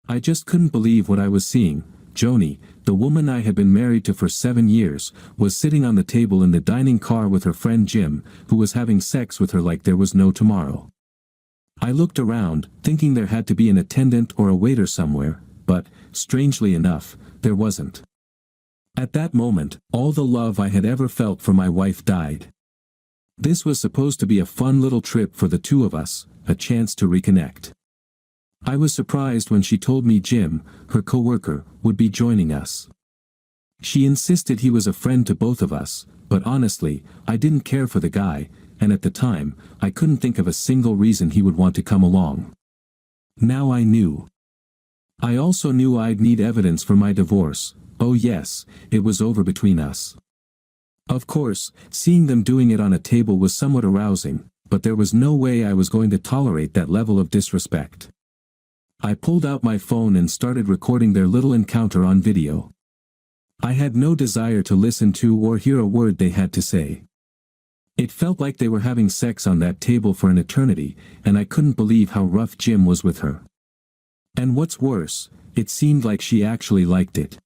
I just couldn't believe what I was seeing. Joni, the woman I had been married to for 7 years, was sitting on the table in the dining car with her friend Jim, who was having sex with her like there was no tomorrow. I looked around, thinking there had to be an attendant or a waiter somewhere, but, strangely enough, there wasn't. At that moment, all the love I had ever felt for my wife died. This was supposed to be a fun little trip for the two of us, a chance to reconnect. I was surprised when she told me Jim, her coworker, would be joining us. She insisted he was a friend to both of us, but honestly, I didn't care for the guy, and at the time, I couldn't think of a single reason he would want to come along. Now I knew. I also knew I'd need evidence for my divorce. Oh yes, it was over between us. Of course, seeing them doing it on a table was somewhat arousing, but there was no way I was going to tolerate that level of disrespect. I pulled out my phone and started recording their little encounter on video. I had no desire to listen to or hear a word they had to say. It felt like they were having sex on that table for an eternity, and I couldn't believe how rough Jim was with her. And what's worse, it seemed like she actually liked it.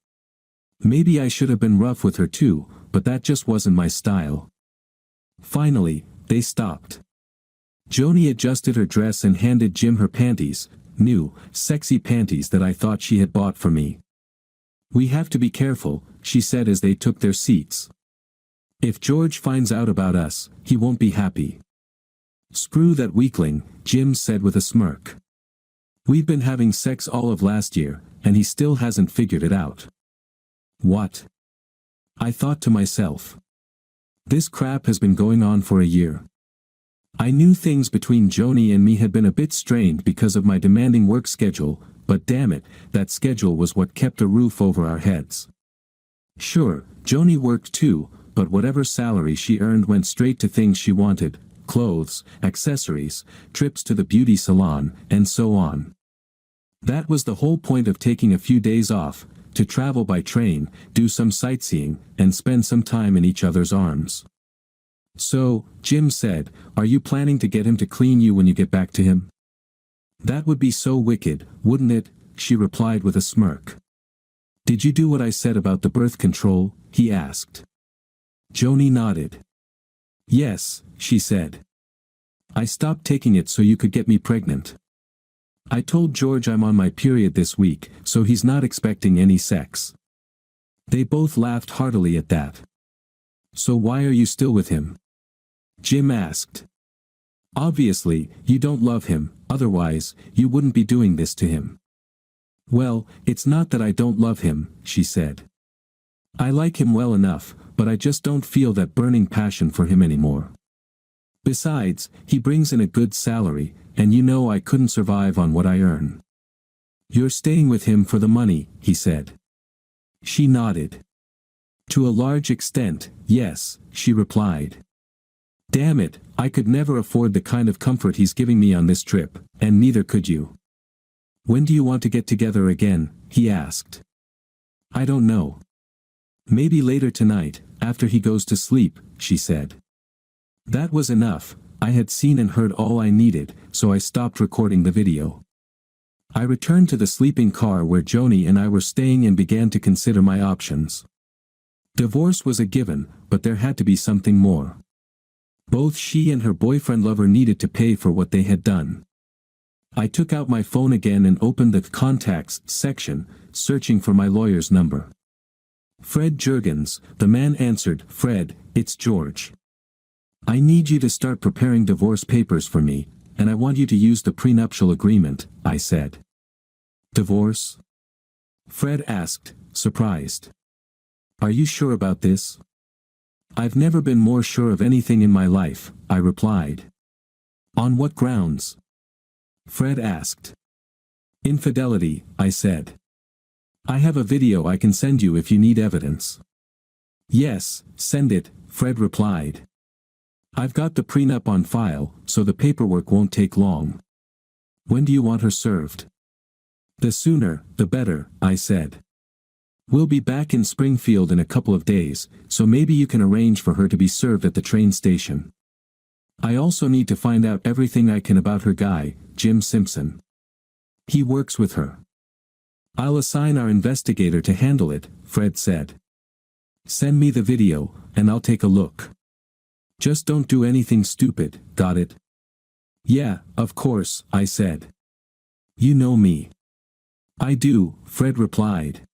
Maybe I should have been rough with her too, but that just wasn't my style. Finally, they stopped. Joni adjusted her dress and handed Jim her panties, new, sexy panties that I thought she had bought for me. "We have to be careful," she said as they took their seats. "If George finds out about us, he won't be happy." "Screw that weakling," Jim said with a smirk. "We've been having sex all of last year, and he still hasn't figured it out." What? I thought to myself. This crap has been going on for a year. I knew things between Joni and me had been a bit strained because of my demanding work schedule, but damn it, that schedule was what kept a roof over our heads. Sure, Joni worked too, but whatever salary she earned went straight to things she wanted: clothes, accessories, trips to the beauty salon, and so on. That was the whole point of taking a few days off, to travel by train, do some sightseeing, and spend some time in each other's arms. "So," Jim said, "are you planning to get him to clean you when you get back to him?" "That would be so wicked, wouldn't it?" she replied with a smirk. "Did you do what I said about the birth control?" he asked. Joni nodded. "Yes," she said. "I stopped taking it so you could get me pregnant. I told George I'm on my period this week, so he's not expecting any sex." They both laughed heartily at that. "So why are you still with him?" Jim asked. "Obviously, you don't love him, otherwise, you wouldn't be doing this to him." "Well, it's not that I don't love him," she said. "I like him well enough, but I just don't feel that burning passion for him anymore. Besides, he brings in a good salary, and you know I couldn't survive on what I earn." "You're staying with him for the money," he said. She nodded. "To a large extent, yes," she replied. "Damn it, I could never afford the kind of comfort he's giving me on this trip, and neither could you." "When do you want to get together again?" he asked. "I don't know. Maybe later tonight, after he goes to sleep," she said. That was enough. I had seen and heard all I needed, so I stopped recording the video. I returned to the sleeping car where Joni and I were staying and began to consider my options. Divorce was a given, but there had to be something more. Both she and her boyfriend-lover needed to pay for what they had done. I took out my phone again and opened the contacts section, searching for my lawyer's number. "Fred Juergens," the man answered. "Fred, it's George. I need you to start preparing divorce papers for me, and I want you to use the prenuptial agreement," I said. "Divorce?" Fred asked, surprised. "Are you sure about this?" "I've never been more sure of anything in my life," I replied. "On what grounds?" Fred asked. "Infidelity," I said. "I have a video I can send you if you need evidence." "Yes, send it," Fred replied. "I've got the prenup on file, so the paperwork won't take long." "When do you want her served?" "The sooner, the better," I said. "We'll be back in Springfield in a couple of days, so maybe you can arrange for her to be served at the train station. I also need to find out everything I can about her guy, Jim Simpson. He works with her." I'll assign our investigator to handle it, Fred said. Send me the video, and I'll take a look. Just don't do anything stupid, got it? Yeah, of course, I said. You know me. I do, Fred replied.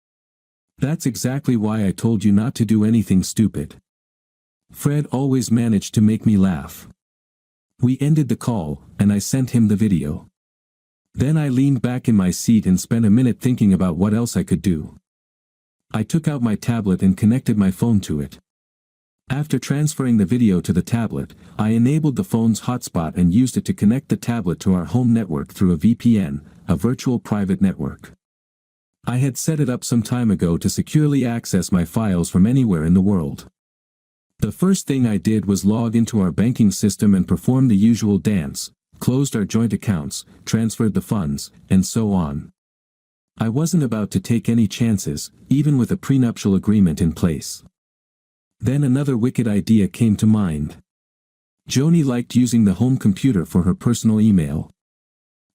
That's exactly why I told you not to do anything stupid. Fred always managed to make me laugh. We ended the call, and I sent him the video. Then I leaned back in my seat and spent a minute thinking about what else I could do. I took out my tablet and connected my phone to it. After transferring the video to the tablet, I enabled the phone's hotspot and used it to connect the tablet to our home network through a VPN, a virtual private network. I had set it up some time ago to securely access my files from anywhere in the world. The first thing I did was log into our banking system and perform the usual dance, closed our joint accounts, transferred the funds, and so on. I wasn't about to take any chances, even with a prenuptial agreement in place. Then another wicked idea came to mind. Joni liked using the home computer for her personal email.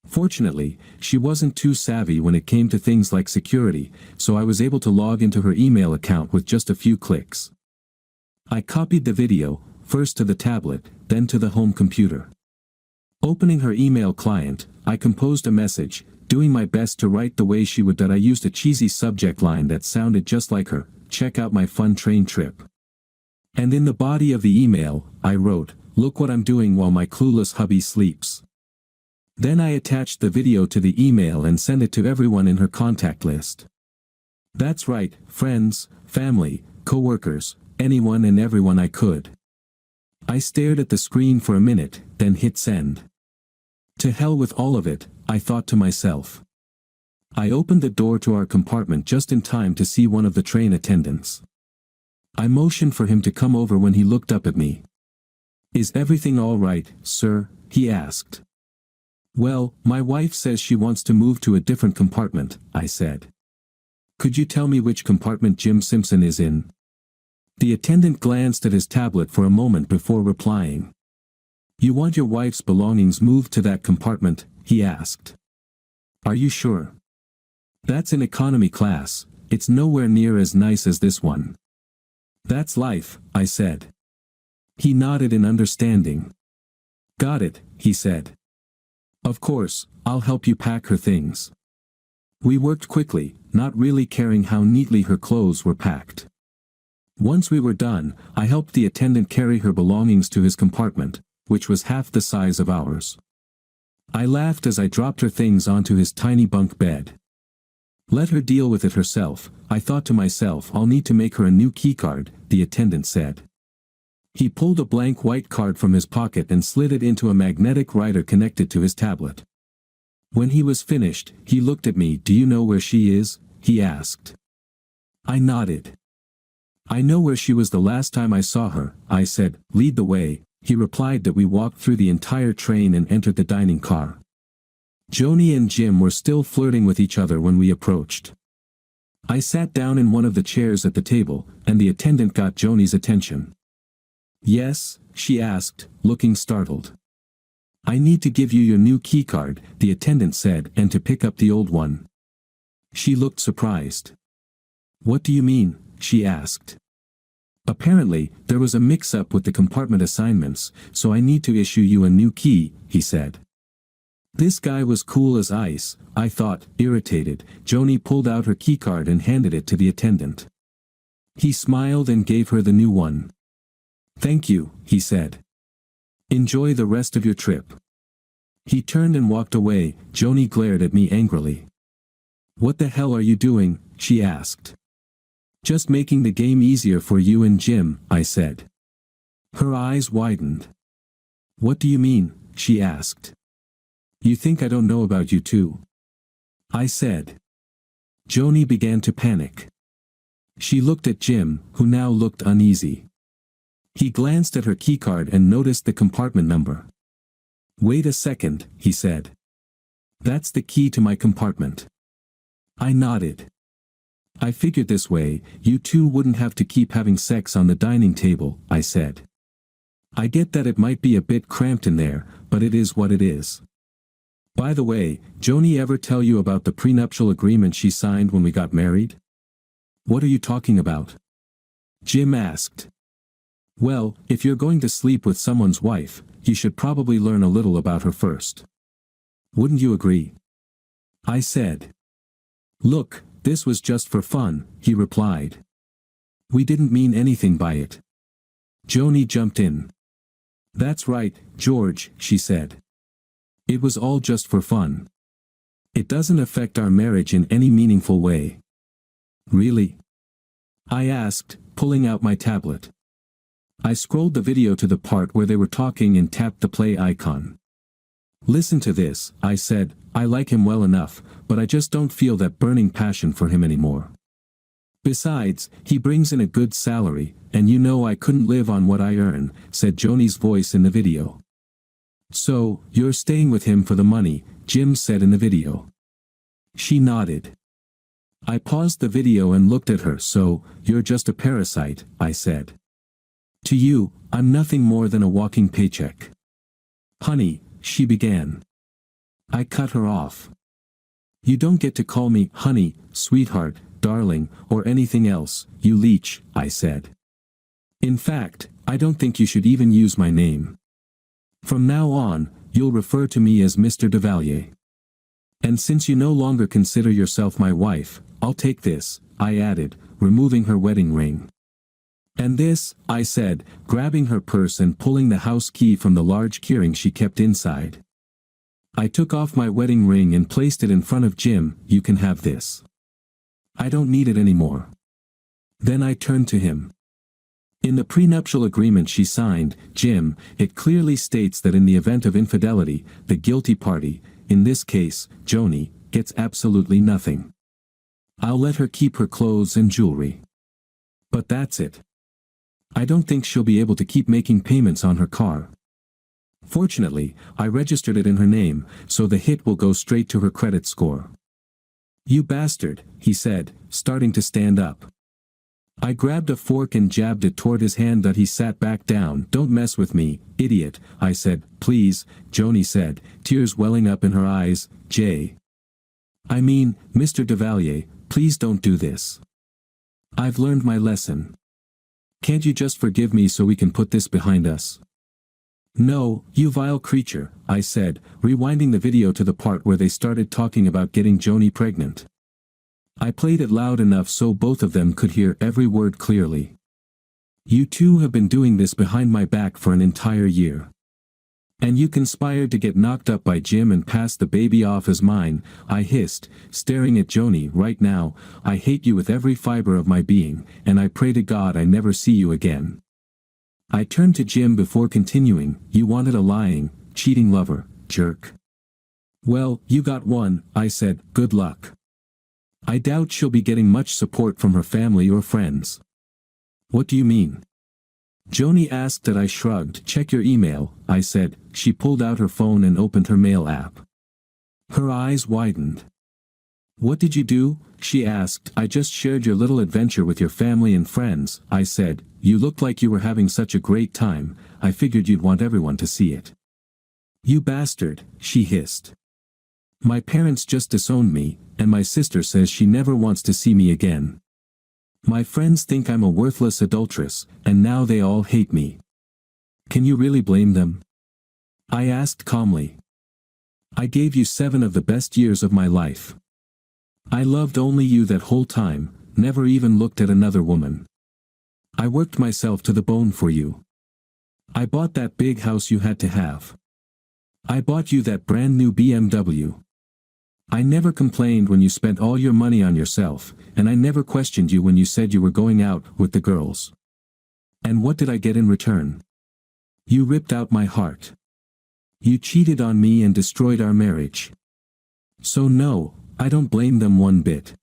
Fortunately, she wasn't too savvy when it came to things like security, so I was able to log into her email account with just a few clicks. I copied the video, first to the tablet, then to the home computer. Opening her email client, I composed a message, doing my best to write the way she would. I used a cheesy subject line that sounded just like her, "Check out my fun train trip." And in the body of the email, I wrote, "Look what I'm doing while my clueless hubby sleeps." Then I attached the video to the email and sent it to everyone in her contact list. That's right, friends, family, co-workers, anyone and everyone I could. I stared at the screen for a minute, then hit send. To hell with all of it, I thought to myself. I opened the door to our compartment just in time to see one of the train attendants. I motioned for him to come over when he looked up at me. "Is everything all right, sir?" he asked. "Well, my wife says she wants to move to a different compartment," I said. "Could you tell me which compartment Jim Simpson is in?" The attendant glanced at his tablet for a moment before replying. "You want your wife's belongings moved to that compartment?" he asked. "Are you sure? That's in economy class, it's nowhere near as nice as this one." "That's life," I said. He nodded in understanding. "Got it," he said. "Of course, I'll help you pack her things." We worked quickly, not really caring how neatly her clothes were packed. Once we were done, I helped the attendant carry her belongings to his compartment, which was half the size of ours. I laughed as I dropped her things onto his tiny bunk bed. "Let her deal with it herself," I thought to myself. "I'll need to make her a new keycard," the attendant said. He pulled a blank white card from his pocket and slid it into a magnetic writer connected to his tablet. When he was finished, he looked at me. "Do you know where she is?" he asked. I nodded. "I know where she was the last time I saw her," I said. "Lead the way." He replied that we walked through the entire train and entered the dining car. Joni and Jim were still flirting with each other when we approached. I sat down in one of the chairs at the table, and the attendant got Joni's attention. "Yes?" she asked, looking startled. "I need to give you your new keycard," the attendant said, "and to pick up the old one." She looked surprised. "What do you mean?" she asked. "Apparently, there was a mix-up with the compartment assignments, so I need to issue you a new key," he said. This guy was cool as ice, I thought, irritated. Joni pulled out her keycard and handed it to the attendant. He smiled and gave her the new one. "Thank you," he said. "Enjoy the rest of your trip." He turned and walked away. Joni glared at me angrily. "What the hell are you doing?" she asked. "Just making the game easier for you and Jim," I said. Her eyes widened. "What do you mean?" she asked. "You think I don't know about you too?" I said. Joni began to panic. She looked at Jim, who now looked uneasy. He glanced at her keycard and noticed the compartment number. "Wait a second," he said. "That's the key to my compartment." I nodded. "I figured this way, you two wouldn't have to keep having sex on the dining table," I said. "I get that it might be a bit cramped in there, but it is what it is." By the way, Joni ever tell you about the prenuptial agreement she signed when we got married? What are you talking about? Jim asked. Well, if you're going to sleep with someone's wife, you should probably learn a little about her first. Wouldn't you agree? I said. Look, this was just for fun, he replied. We didn't mean anything by it. Joni jumped in. That's right, George, she said. It was all just for fun. It doesn't affect our marriage in any meaningful way. Really? I asked, pulling out my tablet. I scrolled the video to the part where they were talking and tapped the play icon. Listen to this, I said, I like him well enough, but I just don't feel that burning passion for him anymore. Besides, he brings in a good salary, and you know I couldn't live on what I earn, said Joni's voice in the video. So, you're staying with him for the money, Jim said in the video. She nodded. I paused the video and looked at her. So, you're just a parasite, I said. To you, I'm nothing more than a walking paycheck. Honey, she began. I cut her off. You don't get to call me honey, sweetheart, darling, or anything else, you leech, I said. In fact, I don't think you should even use my name. From now on, you'll refer to me as Mr. Duvalier. And since you no longer consider yourself my wife, I'll take this, I added, removing her wedding ring. And this, I said, grabbing her purse and pulling the house key from the large keyring she kept inside. I took off my wedding ring and placed it in front of Jim. You can have this. I don't need it anymore. Then I turned to him. In the prenuptial agreement she signed, Jim, it clearly states that in the event of infidelity, the guilty party, in this case, Joni, gets absolutely nothing. I'll let her keep her clothes and jewelry. But that's it. I don't think she'll be able to keep making payments on her car. Fortunately, I registered it in her name, so the hit will go straight to her credit score. You bastard, he said, starting to stand up. I grabbed a fork and jabbed it toward his hand that he sat back down. Don't mess with me, idiot, I said. Please, Joni said, tears welling up in her eyes. I mean, Mr. Duvalier, please don't do this. I've learned my lesson. Can't you just forgive me so we can put this behind us? No, you vile creature, I said, rewinding the video to the part where they started talking about getting Joni pregnant. I played it loud enough so both of them could hear every word clearly. You two have been doing this behind my back for an entire year. And you conspired to get knocked up by Jim and pass the baby off as mine, I hissed, staring at Joni. Right now, I hate you with every fiber of my being, and I pray to God I never see you again. I turned to Jim before continuing. You wanted a lying, cheating lover, jerk. Well, you got one, I said. Good luck. I doubt she'll be getting much support from her family or friends. What do you mean? Joni asked. I shrugged. Check your email, I said. She pulled out her phone and opened her mail app. Her eyes widened. What did you do? She asked. I just shared your little adventure with your family and friends, I said. You looked like you were having such a great time. I figured you'd want everyone to see it. You bastard, she hissed. My parents just disowned me, and my sister says she never wants to see me again. My friends think I'm a worthless adulteress, and now they all hate me. Can you really blame them? I asked calmly. I gave you 7 of the best years of my life. I loved only you that whole time, never even looked at another woman. I worked myself to the bone for you. I bought that big house you had to have. I bought you that brand new BMW. I never complained when you spent all your money on yourself, and I never questioned you when you said you were going out with the girls. And what did I get in return? You ripped out my heart. You cheated on me and destroyed our marriage. So no, I don't blame them one bit.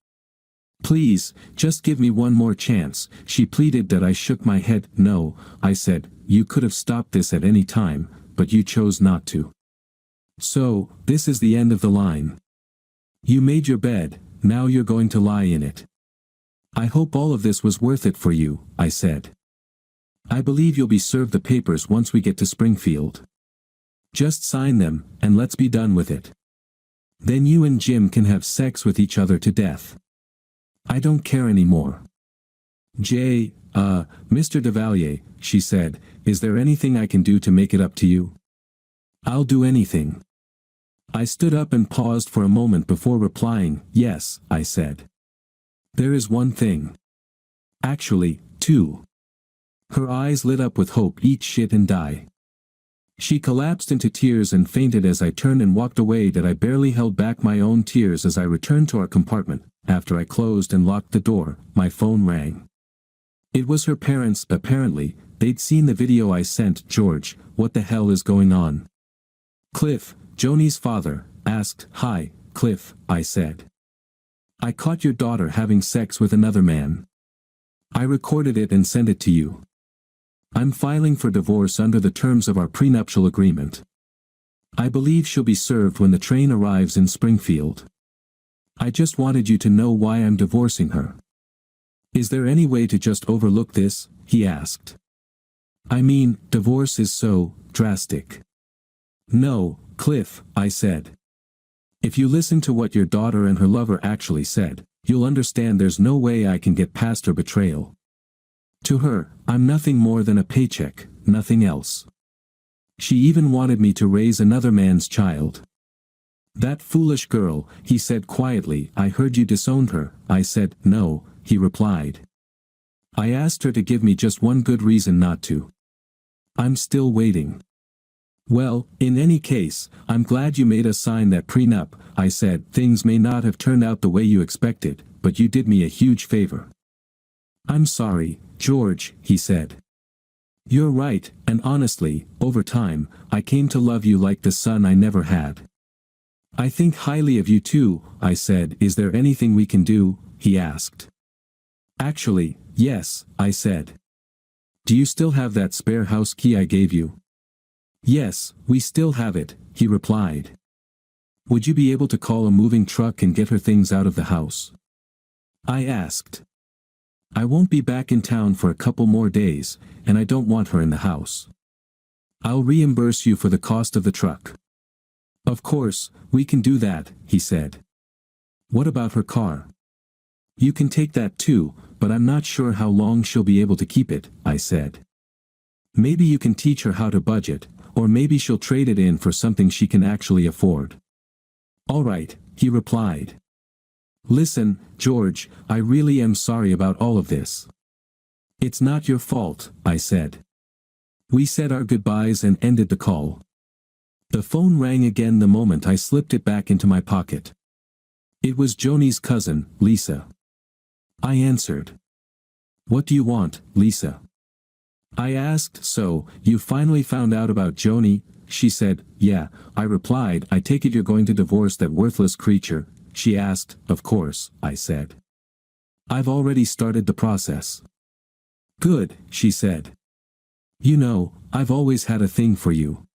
Please, just give me one more chance, she pleaded. I shook my head. No, I said, you could have stopped this at any time, but you chose not to. So, this is the end of the line. You made your bed, now you're going to lie in it. I hope all of this was worth it for you, I said. I believe you'll be served the papers once we get to Springfield. Just sign them, and let's be done with it. Then you and Jim can have sex with each other to death. I don't care anymore. Mr. Devalier, she said, is there anything I can do to make it up to you? I'll do anything. I stood up and paused for a moment before replying, yes, I said. There is one thing. Actually, two. Her eyes lit up with hope. Eat shit and die. She collapsed into tears and fainted as I turned and walked away. That I barely held back my own tears as I returned to our compartment. After I closed and locked the door, my phone rang. It was her parents. Apparently, they'd seen the video I sent. George, what the hell is going on? Cliff, Joni's father, asked. Hi, Cliff, I said. I caught your daughter having sex with another man. I recorded it and sent it to you. I'm filing for divorce under the terms of our prenuptial agreement. I believe she'll be served when the train arrives in Springfield. I just wanted you to know why I'm divorcing her. Is there any way to just overlook this? He asked. I mean, divorce is so drastic. No, Cliff, I said. If you listen to what your daughter and her lover actually said, you'll understand there's no way I can get past her betrayal. To her, I'm nothing more than a paycheck, nothing else. She even wanted me to raise another man's child. That foolish girl, he said quietly. I heard you disowned her. I said, no, he replied. I asked her to give me just one good reason not to. I'm still waiting. Well, in any case, I'm glad you made us sign that prenup, I said. Things may not have turned out the way you expected, but you did me a huge favor. I'm sorry, George, he said. You're right, and honestly, over time, I came to love you like the son I never had. I think highly of you too, I said. Is there anything we can do? He asked. Actually, yes, I said. Do you still have that spare house key I gave you? Yes, we still have it, he replied. Would you be able to call a moving truck and get her things out of the house? I asked. I won't be back in town for a couple more days, and I don't want her in the house. I'll reimburse you for the cost of the truck. Of course, we can do that, he said. What about her car? You can take that too, but I'm not sure how long she'll be able to keep it, I said. Maybe you can teach her how to budget, or maybe she'll trade it in for something she can actually afford. All right, he replied. Listen, George, I really am sorry about all of this. It's not your fault, I said. We said our goodbyes and ended the call. The phone rang again the moment I slipped it back into my pocket. It was Joni's cousin, Lisa. I answered. What do you want, Lisa? I asked. So, you finally found out about Joni? She said, yeah, I replied. I take it you're going to divorce that worthless creature? She asked. Of course, I said. I've already started the process. Good, she said. You know, I've always had a thing for you.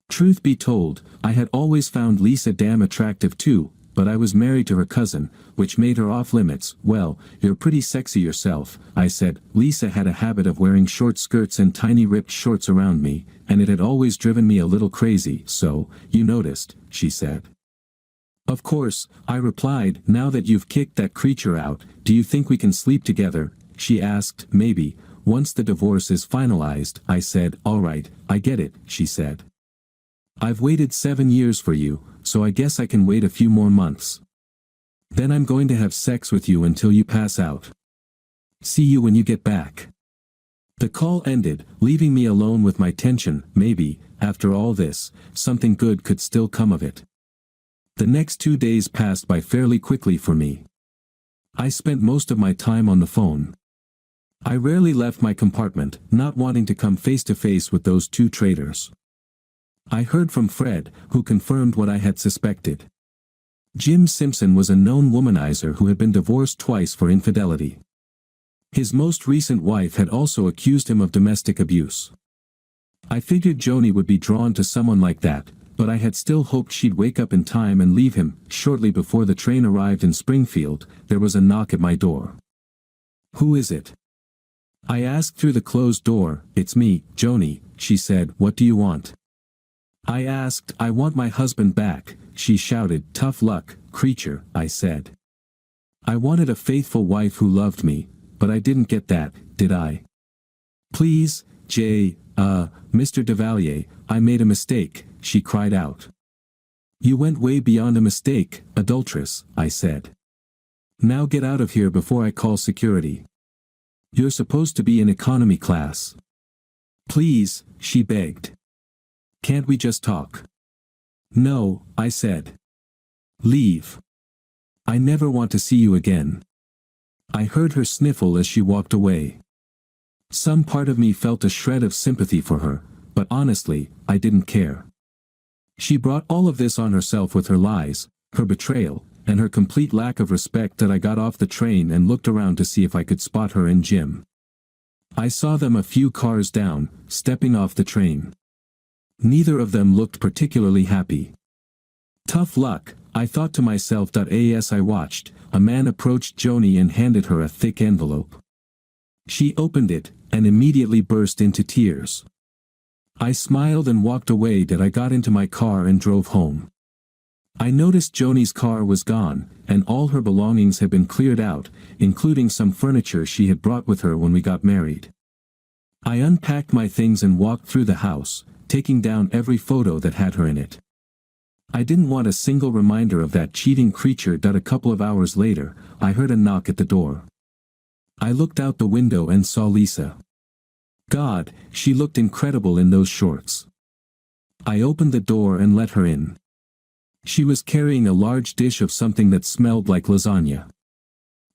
Truth be told, I had always found Lisa damn attractive too, but I was married to her cousin, which made her off limits. Well, you're pretty sexy yourself, I said. Lisa had a habit of wearing short skirts and tiny ripped shorts around me, and it had always driven me a little crazy. So, you noticed, she said. Of course, I replied. Now that you've kicked that creature out, do you think we can sleep together? She asked. Maybe, once the divorce is finalized, I said. All right, I get it, she said. I've waited 7 years for you, so I guess I can wait a few more months. Then I'm going to have sex with you until you pass out. See you when you get back. The call ended, leaving me alone with my tension. Maybe, after all this, something good could still come of it. The next 2 days passed by fairly quickly for me. I spent most of my time on the phone. I rarely left my compartment, not wanting to come face to face with those two traitors. I heard from Fred, who confirmed what I had suspected. Jim Simpson was a known womanizer who had been divorced twice for infidelity. His most recent wife had also accused him of domestic abuse. I figured Joni would be drawn to someone like that, but I had still hoped she'd wake up in time and leave him. Shortly before the train arrived in Springfield, there was a knock at my door. Who is it? I asked through the closed door. It's me, Joni, she said. What do you want? I asked. I want my husband back, she shouted. Tough luck, creature, I said. I wanted a faithful wife who loved me, but I didn't get that, did I? Please, Mr. Devalier, I made a mistake, she cried out. You went way beyond a mistake, adulteress, I said. Now get out of here before I call security. You're supposed to be in economy class. Please, she begged. Can't we just talk? No, I said. Leave. I never want to see you again. I heard her sniffle as she walked away. Some part of me felt a shred of sympathy for her, but honestly, I didn't care. She brought all of this on herself with her lies, her betrayal, and her complete lack of respect. That I got off the train and looked around to see if I could spot her and Jim. I saw them a few cars down, stepping off the train. Neither of them looked particularly happy. Tough luck, I thought to myself. As I watched, a man approached Joni and handed her a thick envelope. She opened it, and immediately burst into tears. I smiled and walked away. I got into my car and drove home. I noticed Joni's car was gone, and all her belongings had been cleared out, including some furniture she had brought with her when we got married. I unpacked my things and walked through the house, taking down every photo that had her in it. I didn't want a single reminder of that cheating creature. A couple of hours later, I heard a knock at the door. I looked out the window and saw Lisa. God, she looked incredible in those shorts. I opened the door and let her in. She was carrying a large dish of something that smelled like lasagna.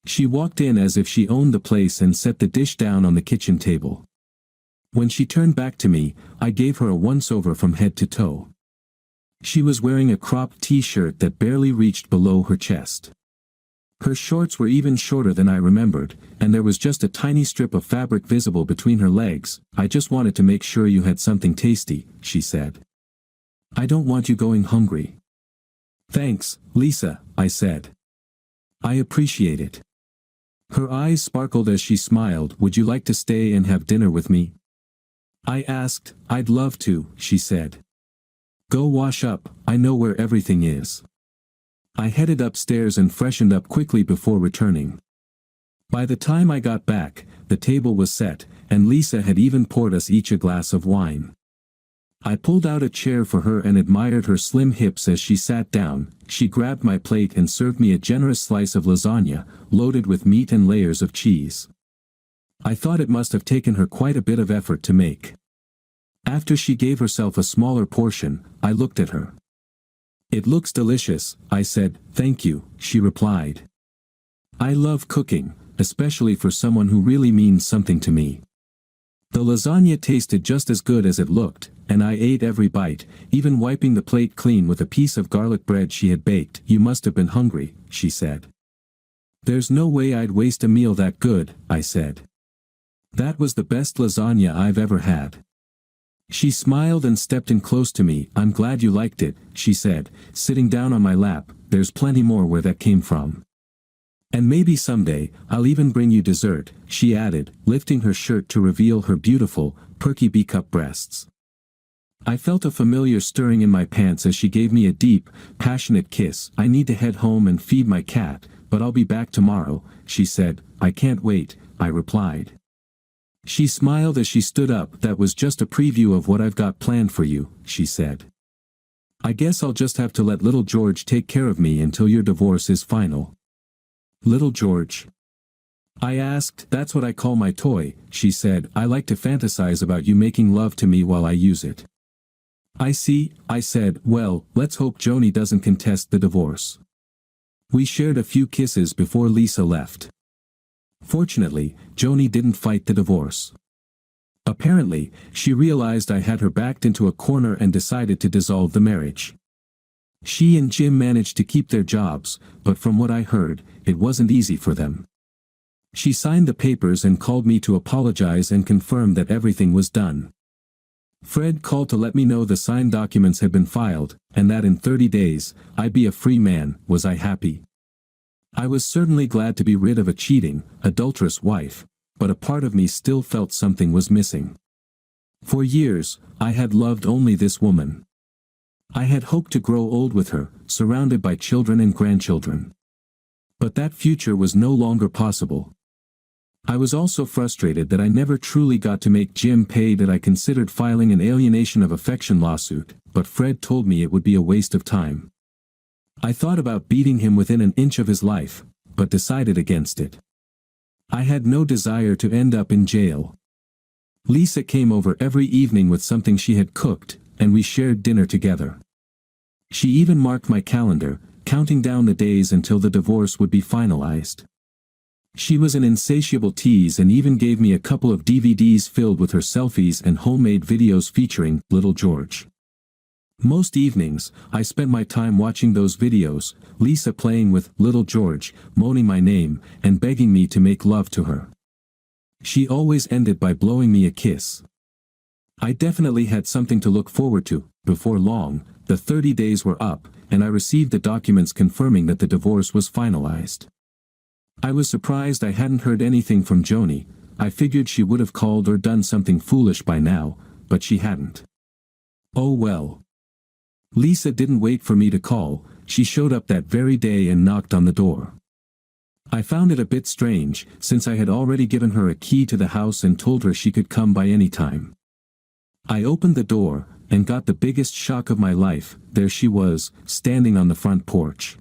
She walked in as if she owned the place and set the dish down on the kitchen table. When she turned back to me, I gave her a once-over from head to toe. She was wearing a cropped t-shirt that barely reached below her chest. Her shorts were even shorter than I remembered, and there was just a tiny strip of fabric visible between her legs. I just wanted to make sure you had something tasty, she said. I don't want you going hungry. Thanks, Lisa, I said. I appreciate it. Her eyes sparkled as she smiled. Would you like to stay and have dinner with me? I asked. I'd love to, she said. Go wash up, I know where everything is. I headed upstairs and freshened up quickly before returning. By the time I got back, the table was set, and Lisa had even poured us each a glass of wine. I pulled out a chair for her and admired her slim hips as she sat down. She grabbed my plate and served me a generous slice of lasagna, loaded with meat and layers of cheese. I thought it must have taken her quite a bit of effort to make. After she gave herself a smaller portion, I looked at her. It looks delicious, I said. Thank you, she replied. I love cooking, especially for someone who really means something to me. The lasagna tasted just as good as it looked, and I ate every bite, even wiping the plate clean with a piece of garlic bread she had baked. You must have been hungry, she said. There's no way I'd waste a meal that good, I said. That was the best lasagna I've ever had. She smiled and stepped in close to me. I'm glad you liked it, she said, sitting down on my lap. There's plenty more where that came from. And maybe someday, I'll even bring you dessert, she added, lifting her shirt to reveal her beautiful, perky B-cup breasts. I felt a familiar stirring in my pants as she gave me a deep, passionate kiss. I need to head home and feed my cat, but I'll be back tomorrow, she said. I can't wait, I replied. She smiled as she stood up. That was just a preview of what I've got planned for you, she said. I guess I'll just have to let little George take care of me until your divorce is final. Little George? I asked. That's what I call my toy, she said. I like to fantasize about you making love to me while I use it. I see, I said. Well, let's hope Joni doesn't contest the divorce. We shared a few kisses before Lisa left. Fortunately, Joni didn't fight the divorce. Apparently, she realized I had her backed into a corner and decided to dissolve the marriage. She and Jim managed to keep their jobs, but from what I heard, it wasn't easy for them. She signed the papers and called me to apologize and confirm that everything was done. Fred called to let me know the signed documents had been filed, and that in 30 days, I'd be a free man. Was I happy? I was certainly glad to be rid of a cheating, adulterous wife, but a part of me still felt something was missing. For years, I had loved only this woman. I had hoped to grow old with her, surrounded by children and grandchildren. But that future was no longer possible. I was also frustrated that I never truly got to make Jim pay. That I considered filing an alienation of affection lawsuit, but Fred told me it would be a waste of time. I thought about beating him within an inch of his life, but decided against it. I had no desire to end up in jail. Lisa came over every evening with something she had cooked, and we shared dinner together. She even marked my calendar, counting down the days until the divorce would be finalized. She was an insatiable tease and even gave me a couple of DVDs filled with her selfies and homemade videos featuring little George. Most evenings, I spent my time watching those videos, Lisa playing with little George, moaning my name, and begging me to make love to her. She always ended by blowing me a kiss. I definitely had something to look forward to. Before long, the 30 days were up, and I received the documents confirming that the divorce was finalized. I was surprised I hadn't heard anything from Joni. I figured she would have called or done something foolish by now, but she hadn't. Oh well. Lisa didn't wait for me to call. She showed up that very day and knocked on the door. I found it a bit strange, since I had already given her a key to the house and told her she could come by any time. I opened the door, and got the biggest shock of my life. There she was, standing on the front porch.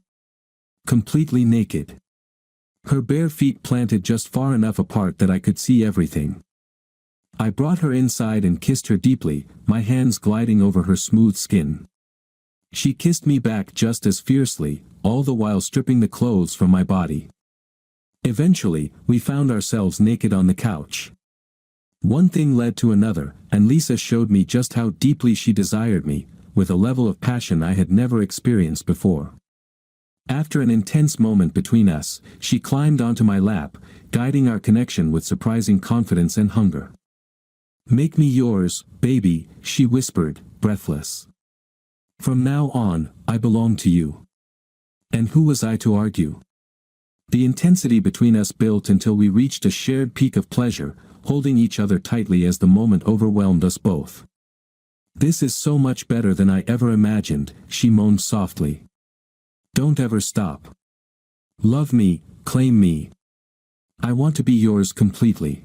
Completely naked. Her bare feet planted just far enough apart that I could see everything. I brought her inside and kissed her deeply, my hands gliding over her smooth skin. She kissed me back just as fiercely, all the while stripping the clothes from my body. Eventually, we found ourselves naked on the couch. One thing led to another, and Lisa showed me just how deeply she desired me, with a level of passion I had never experienced before. After an intense moment between us, she climbed onto my lap, guiding our connection with surprising confidence and hunger. "Make me yours, baby," she whispered, breathless. "From now on, I belong to you." And who was I to argue? The intensity between us built until we reached a shared peak of pleasure, holding each other tightly as the moment overwhelmed us both. "This is so much better than I ever imagined," she moaned softly. "Don't ever stop. Love me, claim me. I want to be yours completely."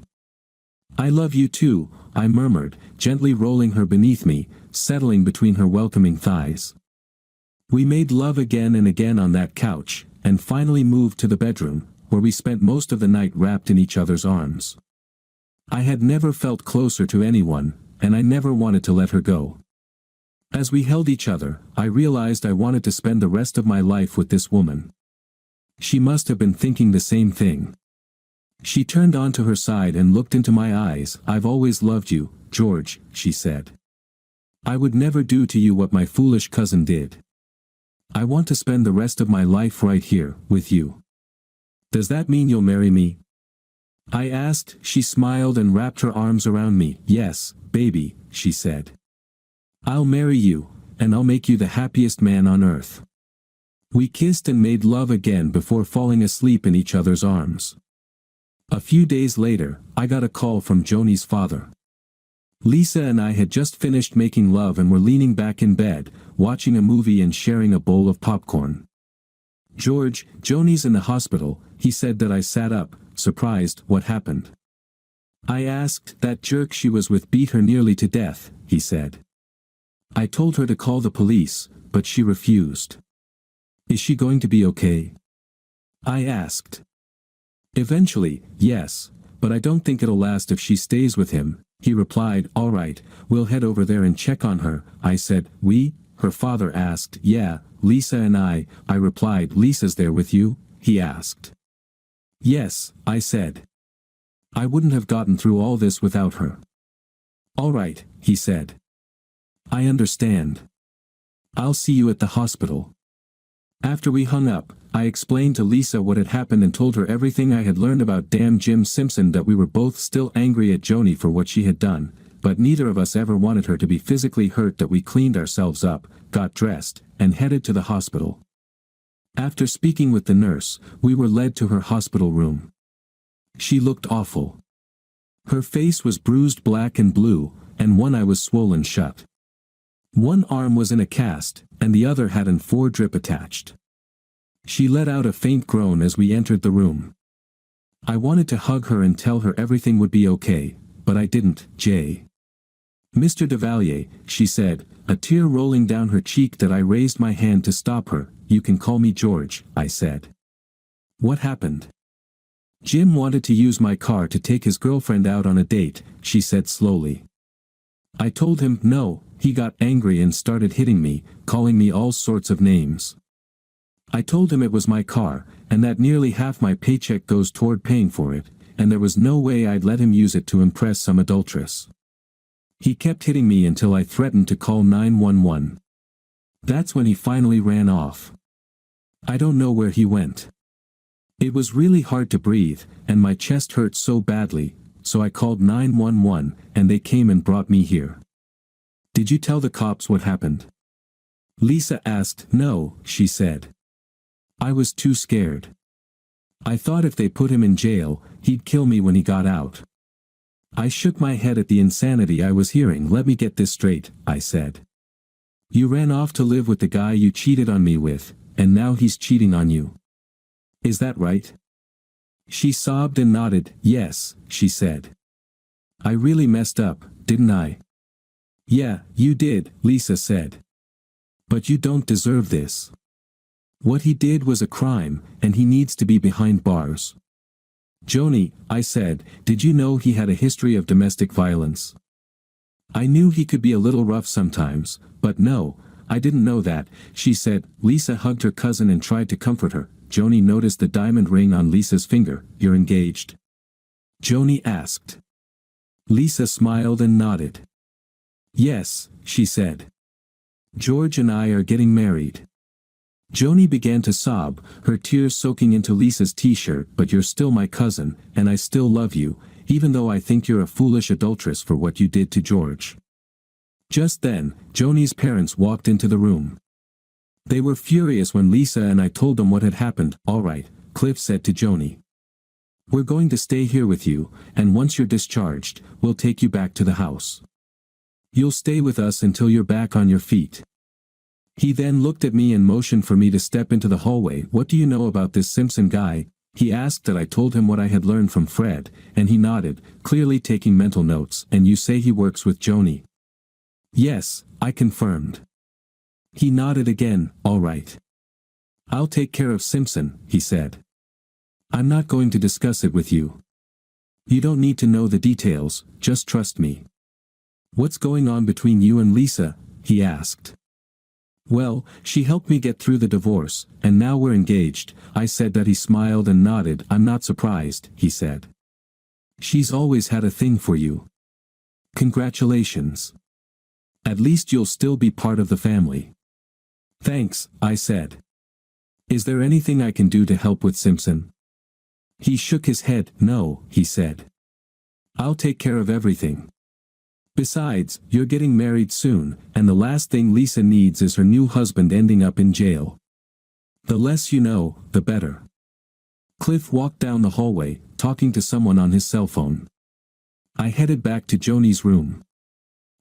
"I love you too," I murmured, gently rolling her beneath me, settling between her welcoming thighs. We made love again and again on that couch, and finally moved to the bedroom, where we spent most of the night wrapped in each other's arms. I had never felt closer to anyone, and I never wanted to let her go. As we held each other, I realized I wanted to spend the rest of my life with this woman. She must have been thinking the same thing. She turned onto her side and looked into my eyes. "I've always loved you, George," she said. "I would never do to you what my foolish cousin did. I want to spend the rest of my life right here, with you. Does that mean you'll marry me?" I asked. She smiled and wrapped her arms around me. "Yes, baby," she said. "I'll marry you, and I'll make you the happiest man on earth." We kissed and made love again before falling asleep in each other's arms. A few days later, I got a call from Joni's father. Lisa and I had just finished making love and were leaning back in bed, watching a movie and sharing a bowl of popcorn. "George, Joni's in the hospital," he said. That I sat up, surprised. "What happened?" I asked. "That jerk she was with beat her nearly to death," he said. "I told her to call the police, but she refused." "Is she going to be okay?" I asked. "Eventually, yes, but I don't think it'll last if she stays with him," he replied. "All right, we'll head over there and check on her," I said. "We?" her father asked. "Yeah, Lisa and I replied. "Lisa's there with you?" he asked. "Yes," I said. "I wouldn't have gotten through all this without her." "All right," he said. "I understand. I'll see you at the hospital." After we hung up, I explained to Lisa what had happened and told her everything I had learned about damn Jim Simpson. That we were both still angry at Joni for what she had done, but neither of us ever wanted her to be physically hurt. That we cleaned ourselves up, got dressed, and headed to the hospital. After speaking with the nurse, we were led to her hospital room. She looked awful. Her face was bruised black and blue, and one eye was swollen shut. One arm was in a cast, and the other had an 4-drip attached. She let out a faint groan as we entered the room. I wanted to hug her and tell her everything would be okay, but I didn't. Mr. Duvalier, she said, a tear rolling down her cheek that I raised my hand to stop her. You can call me George, I said. What happened? Jim wanted to use my car to take his girlfriend out on a date, she said slowly. I told him no. He got angry and started hitting me, calling me all sorts of names. I told him it was my car, and that nearly half my paycheck goes toward paying for it, and there was no way I'd let him use it to impress some adulteress. He kept hitting me until I threatened to call 911. That's when he finally ran off. I don't know where he went. It was really hard to breathe, and my chest hurt so badly, so I called 911, and they came and brought me here. Did you tell the cops what happened? Lisa asked. No, she said. I was too scared. I thought if they put him in jail, he'd kill me when he got out. I shook my head at the insanity I was hearing. Let me get this straight, I said. You ran off to live with the guy you cheated on me with, and now he's cheating on you. Is that right? She sobbed and nodded. Yes, she said. I really messed up, didn't I? Yeah, you did, Lisa said. But you don't deserve this. What he did was a crime, and he needs to be behind bars. Joni, I said, did you know he had a history of domestic violence? I knew he could be a little rough sometimes, but no, I didn't know that, she said. Lisa hugged her cousin and tried to comfort her. Joni noticed the diamond ring on Lisa's finger. You're engaged? Joni asked. Lisa smiled and nodded. Yes, she said. George and I are getting married. Joni began to sob, her tears soaking into Lisa's t-shirt. But you're still my cousin, and I still love you, even though I think you're a foolish adulteress for what you did to George. Just then, Joni's parents walked into the room. They were furious when Lisa and I told them what had happened. All right, Cliff said to Joni. We're going to stay here with you, and once you're discharged, we'll take you back to the house. You'll stay with us until you're back on your feet. He then looked at me and motioned for me to step into the hallway. What do you know about this Simpson guy? He asked. That I told him what I had learned from Fred, and he nodded, clearly taking mental notes. And you say he works with Joni? Yes, I confirmed. He nodded again. All right. I'll take care of Simpson, he said. I'm not going to discuss it with you. You don't need to know the details, just trust me. What's going on between you and Lisa? He asked. Well, she helped me get through the divorce, and now we're engaged, I said. That he smiled and nodded. I'm not surprised, he said. She's always had a thing for you. Congratulations. At least you'll still be part of the family. Thanks, I said. Is there anything I can do to help with Simpson? He shook his head. No, he said. I'll take care of everything. Besides, you're getting married soon, and the last thing Lisa needs is her new husband ending up in jail. The less you know, the better. Cliff walked down the hallway, talking to someone on his cell phone. I headed back to Joni's room.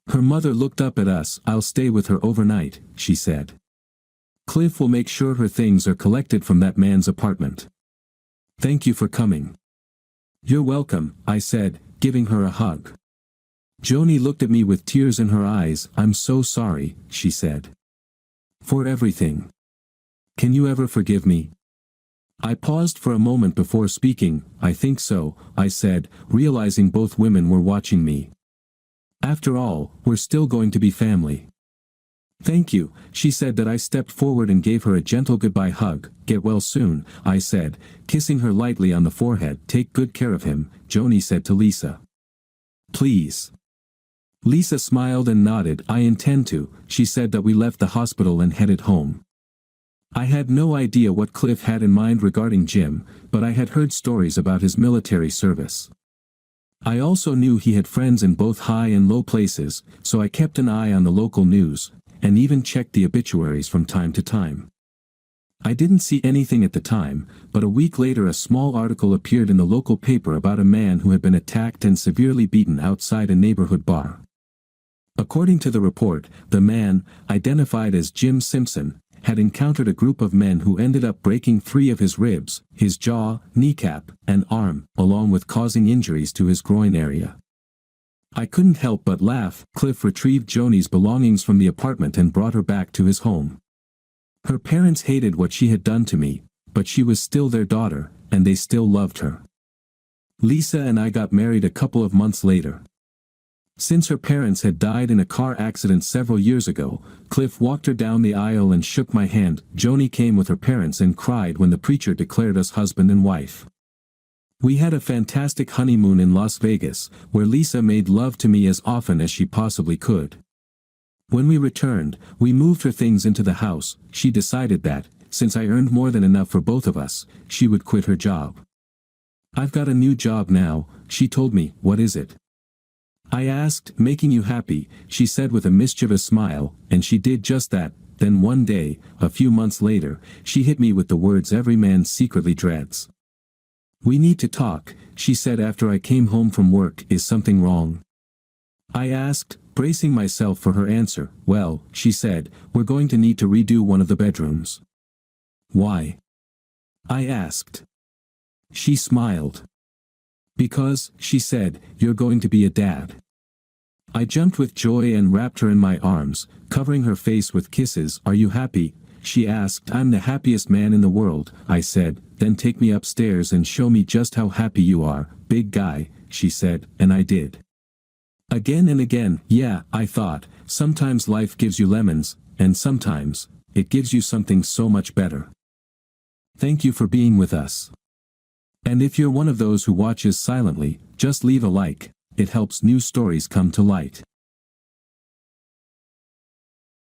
Her mother looked up at us. I'll stay with her overnight, she said. Cliff will make sure her things are collected from that man's apartment. Thank you for coming. You're welcome, I said, giving her a hug. Joni looked at me with tears in her eyes. I'm so sorry, she said. For everything. Can you ever forgive me? I paused for a moment before speaking. I think so, I said, realizing both women were watching me. After all, we're still going to be family. Thank you, she said. That I stepped forward and gave her a gentle goodbye hug. Get well soon, I said, kissing her lightly on the forehead. Take good care of him, Joni said to Lisa. Please. Lisa smiled and nodded. I intend to, she said. That we left the hospital and headed home. I had no idea what Cliff had in mind regarding Jim, but I had heard stories about his military service. I also knew he had friends in both high and low places, so I kept an eye on the local news, and even checked the obituaries from time to time. I didn't see anything at the time, but a week later a small article appeared in the local paper about a man who had been attacked and severely beaten outside a neighborhood bar. According to the report, the man, identified as Jim Simpson, had encountered a group of men who ended up breaking 3 of his ribs, his jaw, kneecap, and arm, along with causing injuries to his groin area. I couldn't help but laugh. Cliff retrieved Joni's belongings from the apartment and brought her back to his home. Her parents hated what she had done to me, but she was still their daughter, and they still loved her. Lisa and I got married a couple of months later. Since her parents had died in a car accident several years ago, Cliff walked her down the aisle and shook my hand. Joni came with her parents and cried when the preacher declared us husband and wife. We had a fantastic honeymoon in Las Vegas, where Lisa made love to me as often as she possibly could. When we returned, we moved her things into the house. She decided that, since I earned more than enough for both of us, she would quit her job. "I've got a new job now," she told me. "What is it?" I asked. "Making you happy," she said with a mischievous smile, and she did just that. Then one day, a few months later, she hit me with the words every man secretly dreads. "We need to talk," she said after I came home from work. "Is something wrong?" I asked, bracing myself for her answer. "Well," she said, "we're going to need to redo one of the bedrooms." "Why?" I asked. She smiled. "Because," she said, "you're going to be a dad." I jumped with joy and wrapped her in my arms, covering her face with kisses. "Are you happy?" she asked. "I'm the happiest man in the world," I said. "Then take me upstairs and show me just how happy you are, big guy," she said, and I did. Again and again. Yeah, I thought, sometimes life gives you lemons, and sometimes, it gives you something so much better. Thank you for being with us. And if you're one of those who watches silently, just leave a like. It helps new stories come to light.